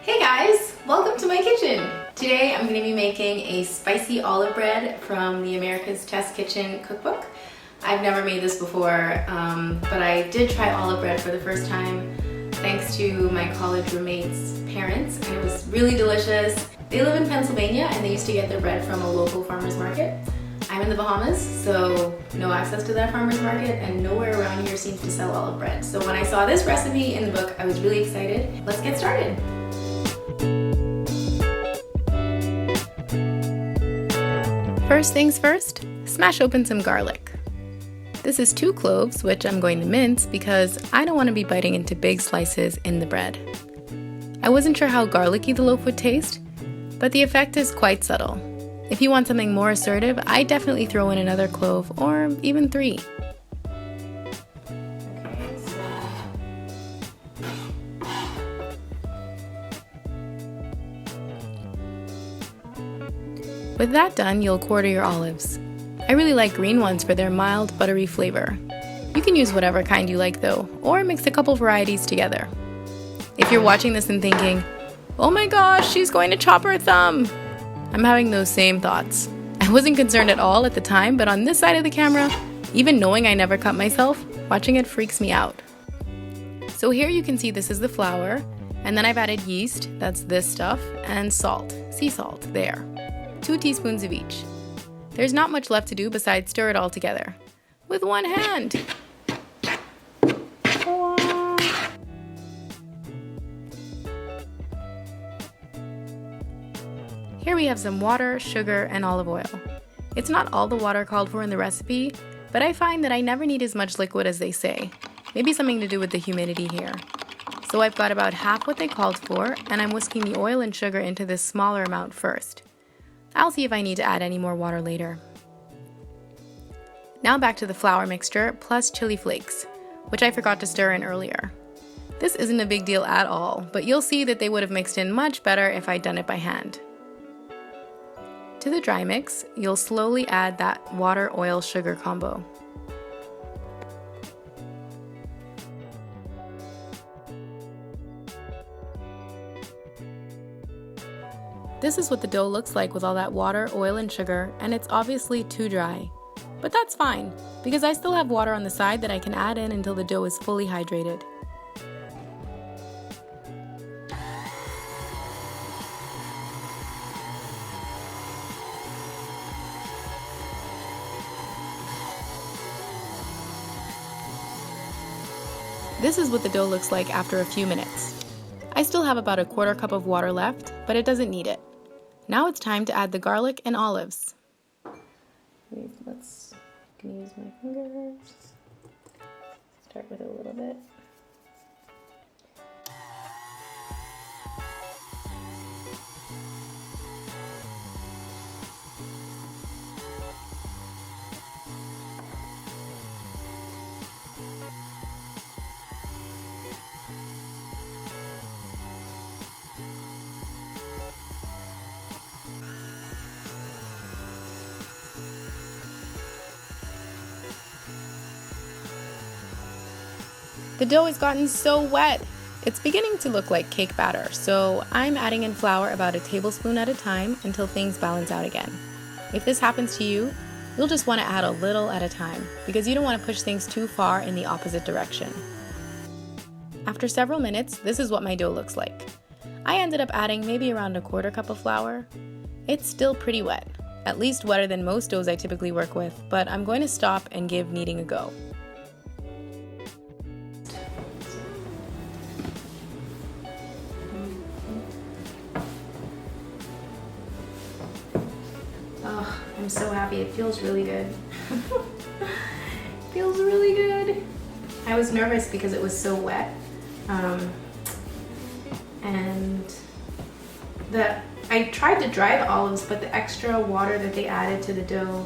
Hey guys, welcome to my kitchen. Today I'm going to be making a spicy olive bread from the America's Test Kitchen cookbook. I've never made this before, but I did try olive bread for the first time thanks to my college roommate's parents, and it was really delicious. They live in Pennsylvania and they used to get their bread from a local farmer's market. I'm in the Bahamas, so no access to that farmer's market, and nowhere around here seems to sell olive bread. So when I saw this recipe in the book, I was really excited. Let's get started. First things first, smash open some garlic. This is 2 cloves, which I'm going to mince because I don't want to be biting into big slices in the bread. I wasn't sure how garlicky the loaf would taste, but the effect is quite subtle. If you want something more assertive, I definitely throw in another clove or even 3. With that done, you'll quarter your olives. I really like green ones for their mild, buttery flavor. You can use whatever kind you like though, or mix a couple varieties together. If you're watching this and thinking, oh my gosh, she's going to chop her thumb, I'm having those same thoughts. I wasn't concerned at all at the time, but on this side of the camera, even knowing I never cut myself, watching it freaks me out. So here you can see this is the flour, and then I've added yeast, that's this stuff, and salt, sea salt, there. 2 teaspoons of each. There's not much left to do besides stir it all together. With one hand! Here we have some water, sugar, and olive oil. It's not all the water called for in the recipe, but I find that I never need as much liquid as they say. Maybe something to do with the humidity here. So I've got about half what they called for, and I'm whisking the oil and sugar into this smaller amount first. I'll see if I need to add any more water later. Now back to the flour mixture plus chili flakes, which I forgot to stir in earlier. This isn't a big deal at all, but you'll see that they would have mixed in much better if I'd done it by hand. To the dry mix, you'll slowly add that water-oil-sugar combo. This is what the dough looks like with all that water, oil, and sugar, and it's obviously too dry. But that's fine, because I still have water on the side that I can add in until the dough is fully hydrated. This is what the dough looks like after a few minutes. I still have about a 1/4 cup of water left, but it doesn't need it. Now it's time to add the garlic and olives. I can use my fingers. Start with a little bit. The dough has gotten so wet. It's beginning to look like cake batter, so I'm adding in flour about a tablespoon at a time until things balance out again. If this happens to you, you'll just want to add a little at a time because you don't want to push things too far in the opposite direction. After several minutes, this is what my dough looks like. I ended up adding maybe around a 1/4 cup of flour. It's still pretty wet, at least wetter than most doughs I typically work with, but I'm going to stop and give kneading a go. Oh, I'm so happy. It feels really good. Feels really good. I was nervous because it was so wet. And I tried to dry the olives, but the extra water that they added to the dough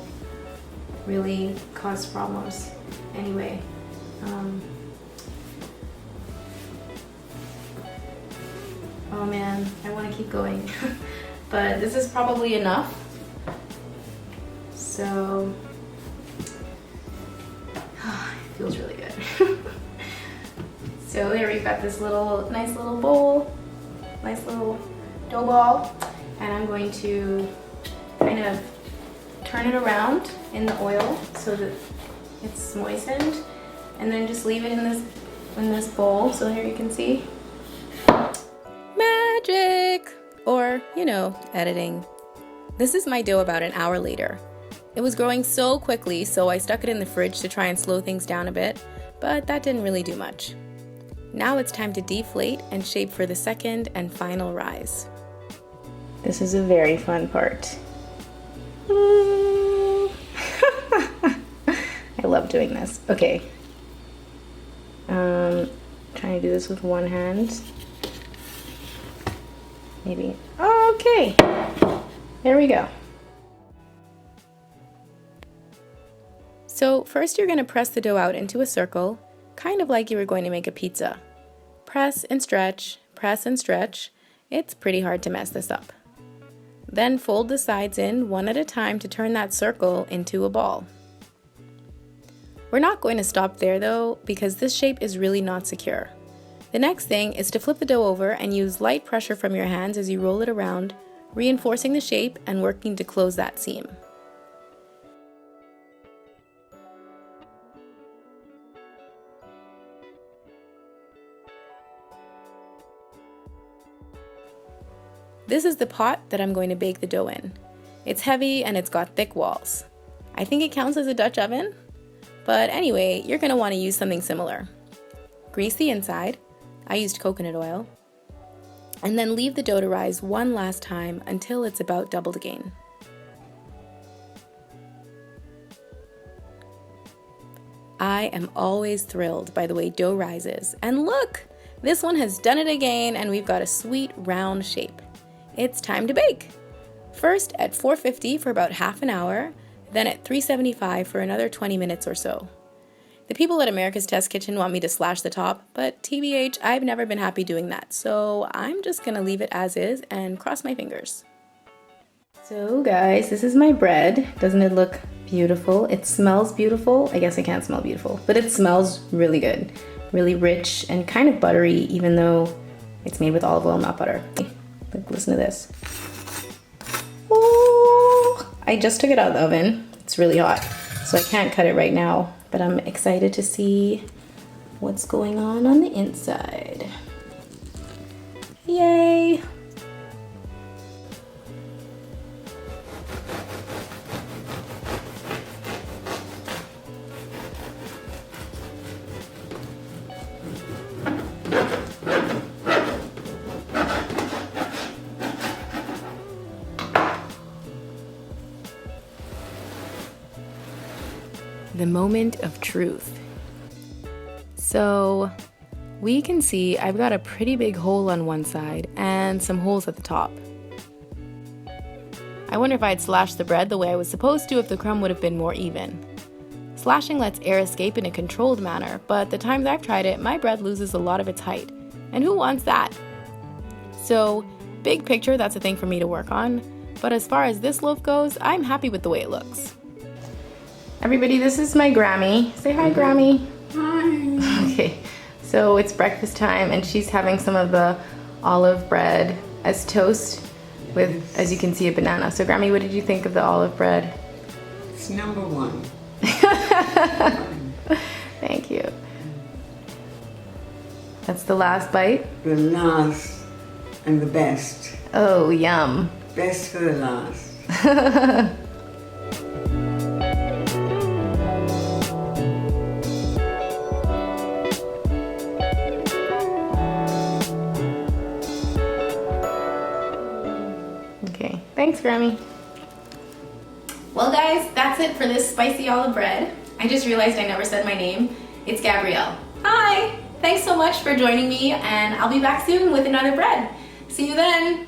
really caused problems. Anyway, oh man, I want to keep going. But this is probably enough. So, it feels really good. So here we've got this nice little bowl. nice little dough ball, and I'm going to kind of turn it around in the oil so that it's moistened, and then just leave it in this bowl. So here you can see. Magic! Or, you know, editing. This is my dough about an hour later. It was growing so quickly, so I stuck it in the fridge to try and slow things down a bit, but that didn't really do much. Now it's time to deflate and shape for the second and final rise. This is a very fun part. I love doing this. Okay. Trying to do this with one hand. Maybe. Okay. There we go. So first you're going to press the dough out into a circle, kind of like you were going to make a pizza. Press and stretch, press and stretch. It's pretty hard to mess this up. Then fold the sides in one at a time to turn that circle into a ball. We're not going to stop there though, because this shape is really not secure. The next thing is to flip the dough over and use light pressure from your hands as you roll it around, reinforcing the shape and working to close that seam. This is the pot that I'm going to bake the dough in. It's heavy and it's got thick walls. I think it counts as a Dutch oven, but anyway, you're going to want to use something similar. Grease the inside. I used coconut oil. And then leave the dough to rise one last time until it's about doubled again. I am always thrilled by the way dough rises. And look, this one has done it again and we've got a sweet round shape. It's time to bake. First at 450 for about half an hour, then at 375 for another 20 minutes or so. The people at America's Test Kitchen want me to slash the top, but TBH, I've never been happy doing that, so I'm just gonna leave it as is and cross my fingers. So guys, this is my bread. Doesn't it look beautiful? It smells beautiful. I guess I can't smell beautiful, but it smells really good. Really rich and kind of buttery, even though it's made with olive oil, not butter. Look, listen to this. Ooh, I just took it out of the oven. It's really hot, so I can't cut it right now, but I'm excited to see what's going on the inside. Yay! The moment of truth. So we can see I've got a pretty big hole on one side and some holes at the top. I wonder if I'd slashed the bread the way I was supposed to if the crumb would have been more even. Slashing lets air escape in a controlled manner, but the times I've tried it, my bread loses a lot of its height. And who wants that? So, big picture, that's a thing for me to work on. But as far as this loaf goes, I'm happy with the way it looks. Everybody, this is my Grammy. Say hi, Grammy. Hi. Okay, so it's breakfast time and she's having some of the olive bread as toast with, as you can see, a banana. So Grammy, what did you think of the olive bread? It's number one. Thank you. That's the last bite? The last and the best. Oh, yum. Best for the last. Okay, thanks, Grammy. Well, guys, that's it for this spicy olive bread. I just realized I never said my name. It's Gabrielle. Hi! Thanks so much for joining me, and I'll be back soon with another bread. See you then!